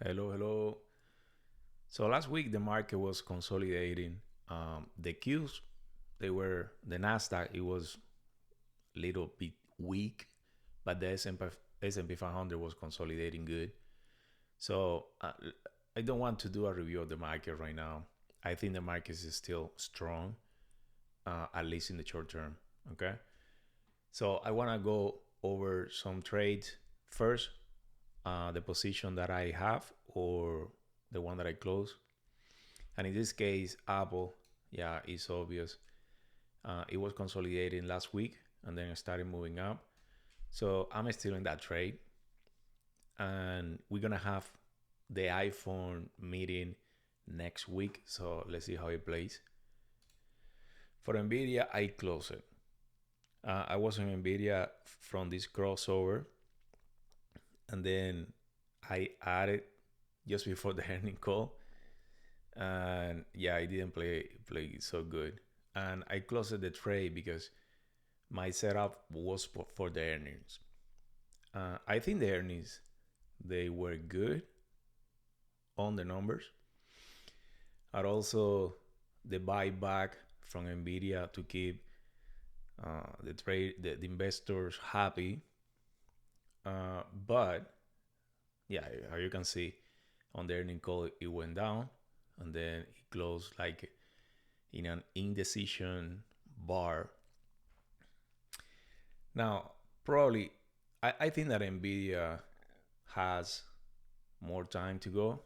Hello, hello. So last week the market was consolidating. The Qs, the Nasdaq. It was a little bit weak, but the S&P 500 was consolidating good. So I don't want to do a review of the market right now. I think the market is still strong, at least in the short term. Okay. So I want to go over some trades first. The position that I have or the one that I close. And in this case, Apple, yeah, it's obvious. It was consolidating last week and then it started moving up. So I'm still in that trade. And we're going to have the iPhone meeting next week. So let's see how it plays. For NVIDIA, I close it. I was on NVIDIA from this crossover. And then I added just before the earning call. And yeah, I didn't play so good. And I closed the trade because my setup was for the earnings. I think the earnings they were good on the numbers, and also the buyback from Nvidia to keep the investors happy. But yeah, how you can see on the earning call, it went down, and then it closed like in an indecision bar. Now, probably, I think that Nvidia has more time to go,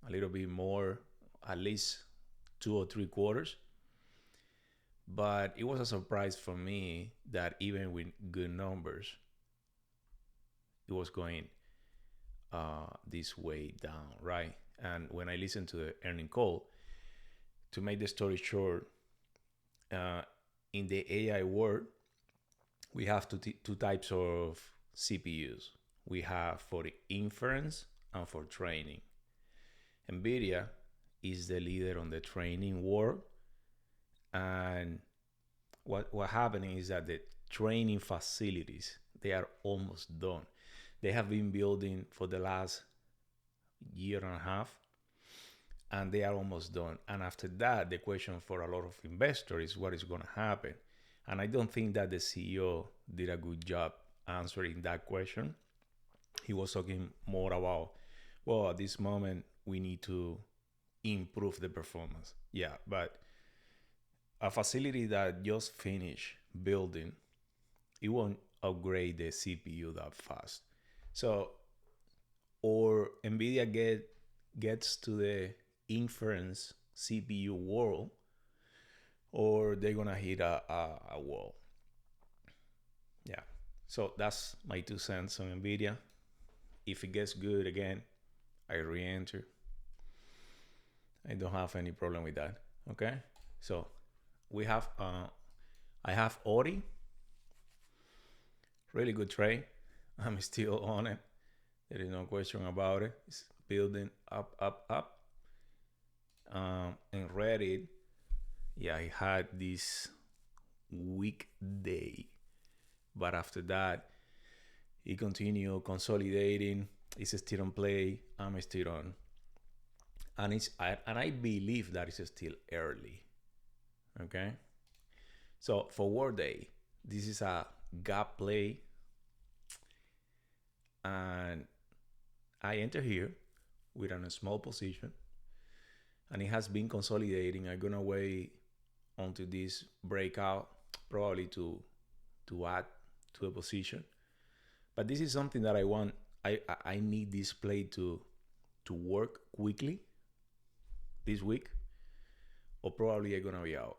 a little bit more, at least 2 or 3 quarters. But it was a surprise for me that even with good numbers, it was going this way down, right? And when I listened to the earning call, to make the story short, uh, in the AI world, we have two types of CPUs. We have for the inference and for training. NVIDIA is the leader on the training world. And what happening is that the training facilities, they are almost done. They have been building for the last year and a half, and they are almost done. And after that, the question for a lot of investors is what is going to happen. And I don't think that the CEO did a good job answering that question. He was talking more about, well, at this moment, we need to improve the performance. Yeah, but a facility that just finished building, it won't upgrade the CPU that fast. So, or NVIDIA gets to the inference CPU world, or they're gonna hit a wall. Yeah. So that's my 2 cents on NVIDIA. If it gets good again, I re-enter. I don't have any problem with that. Okay. So we have I have Ori, really good trade. I'm still on it. There is no question about it. It's building up, up, up. And Reddit, yeah, I had this weak day, but after that, it continued consolidating. It's still on play. I'm still on, and I believe that it's still early. Okay, so for World Day, this is a gap play, and I enter here with a small position, and it has been consolidating. I'm gonna wait onto this breakout, probably to add to a position. But this is something that I want. I need this play to work quickly this week, or probably I'm gonna be out.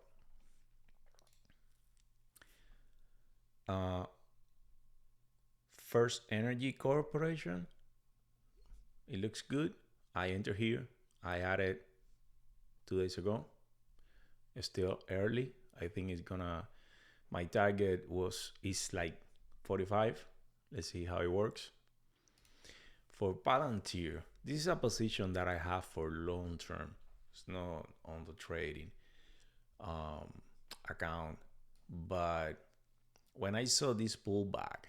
Uh, First Energy Corporation. It looks good. I enter here. I added 2 days ago. It's still early. I think it's gonna. My target is like 45. Let's see how it works. For Palantir, this is a position that I have for long term. It's not on the trading um, account. But when I saw this pullback,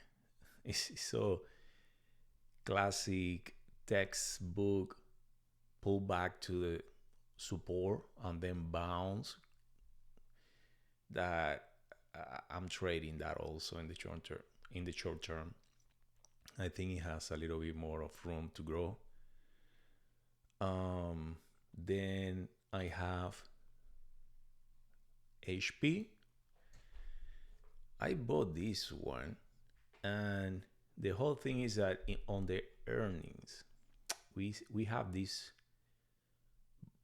it's so classic textbook pull back to the support and then bounce, that I'm trading that also in the short term. In the short term, I think it has a little bit more of room to grow. Then I have HP. I bought this one, and the whole thing is that on the earnings, we have this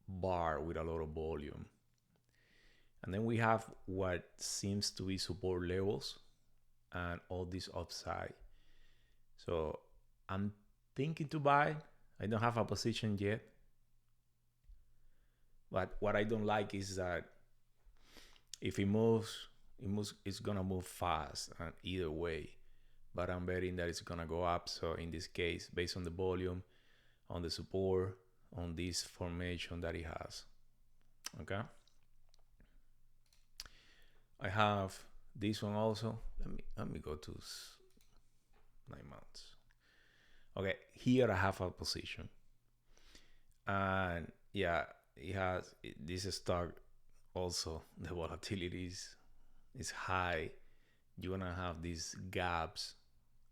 bar with a lot of volume, and then we have what seems to be support levels and all this upside. So I'm thinking to buy. I don't have a position yet, but what I don't like is that if it moves, it's gonna move fast and either way. But I'm betting that it's gonna go up. So in this case, based on the volume, on the support, on this formation that it has. Okay. I have this one also. Let me go to 9 months. Okay, here I have a position, and yeah, it has this stock also. The volatility is high. You're gonna have these gaps,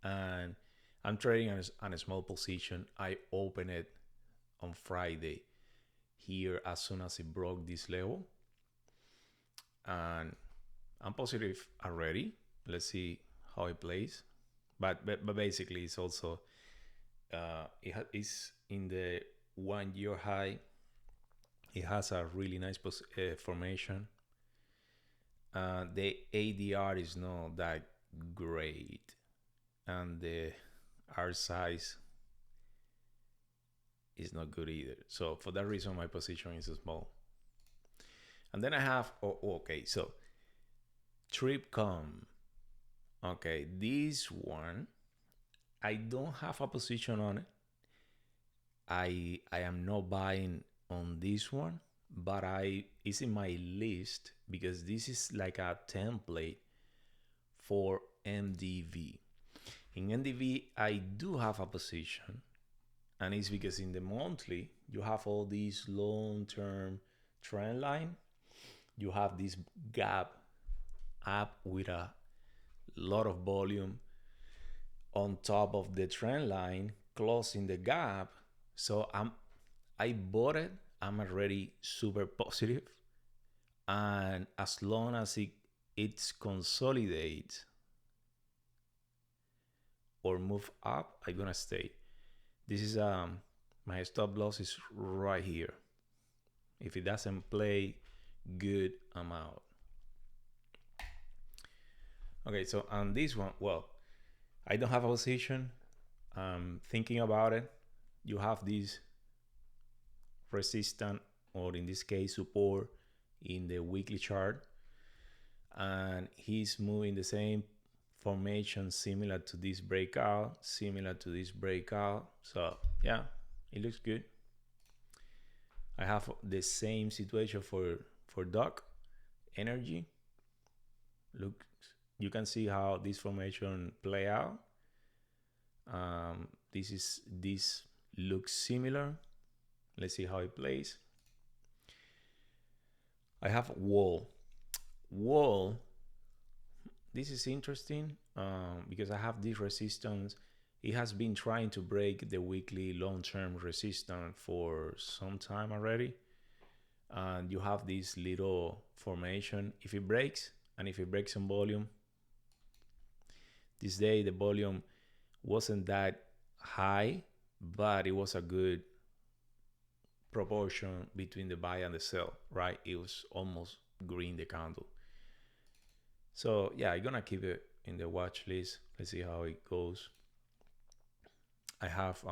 and I'm trading on a small position. I open it on Friday here as soon as it broke this level, and I'm positive already. Let's see how it plays. But basically, it's also it's in the 1 year high. It has a really nice formation. The ADR is not that great, and the R size is not good either. So for that reason, my position is small. And then I have okay, so Tripcom. Okay, this one I don't have a position on it. I am not buying on this one, but it's in my list because this is like a template for MDV. In MDV, I do have a position, and it's because in the monthly you have all these long-term trend line. You have this gap up with a lot of volume on top of the trend line, closing the gap. So I bought it. I'm already super positive, and as long as it's consolidates or move up, I'm gonna stay. This is my stop loss is right here. If it doesn't play good, I'm out. Okay, so on this one, well, I don't have a position. I'm thinking about it. You have this resistance, or in this case support, in the weekly chart, and he's moving the same formation similar to this breakout. So yeah, it looks good. I have the same situation for Doc Energy. Look, you can see how this formation play out. This looks similar. Let's see how it plays. I have wall. This is interesting because I have this resistance. It has been trying to break the weekly long-term resistance for some time already. And you have this little formation. If it breaks, and if it breaks some volume, this day the volume wasn't that high, but it was a good proportion between the buy and the sell, right? It was almost green, the candle. So yeah, I'm gonna keep it in the watch list. Let's see how it goes. I have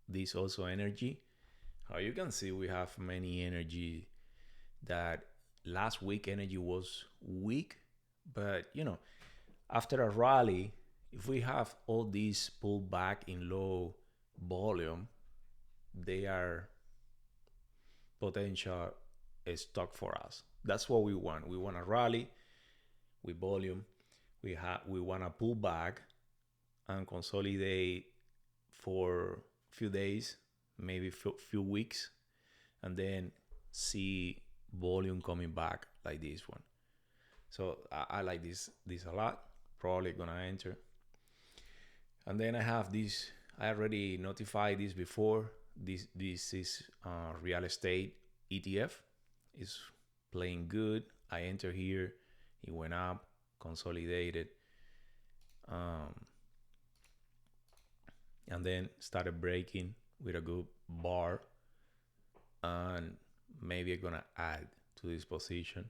this also energy. How you can see, we have many energy. That last week energy was weak, but after a rally, if we have all these pullback in low volume, they are potential stock for us. That's what we want. We want a rally with volume. We want to pull back and consolidate for few days, maybe few weeks, and then see volume coming back like this one. So I like this a lot. Probably gonna enter. And then I have this. I already notified this before. This is real estate ETF. It's playing good. I enter here. It went up, consolidated, um, and then started breaking with a good bar. And maybe I'm gonna add to this position.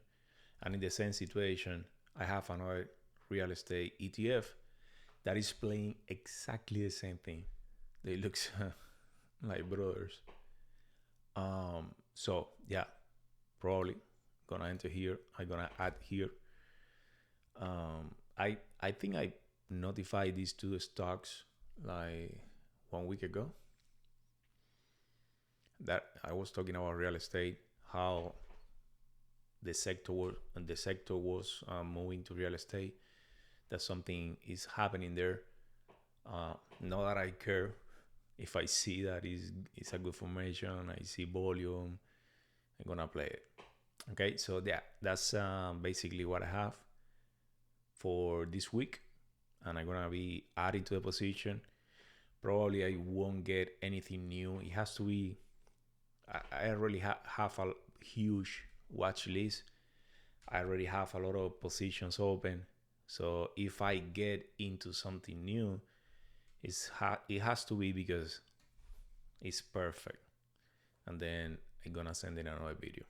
And in the same situation, I have another real estate ETF that is playing exactly the same thing. They look like brothers. So yeah, probably gonna enter here. I'm gonna add here. I think I notified these two stocks like 1 week ago. That I was talking about real estate, how the sector was moving to real estate. That something is happening there. Not that I care if I see that is a good formation. I see volume. I'm gonna play it. Okay, so yeah, that's basically what I have for this week, and I'm gonna be adding to the position. Probably I won't get anything new. It has to be. I already have a huge watch list. I already have a lot of positions open. So if I get into something new, it has to be because it's perfect. And then I'm gonna send in another video.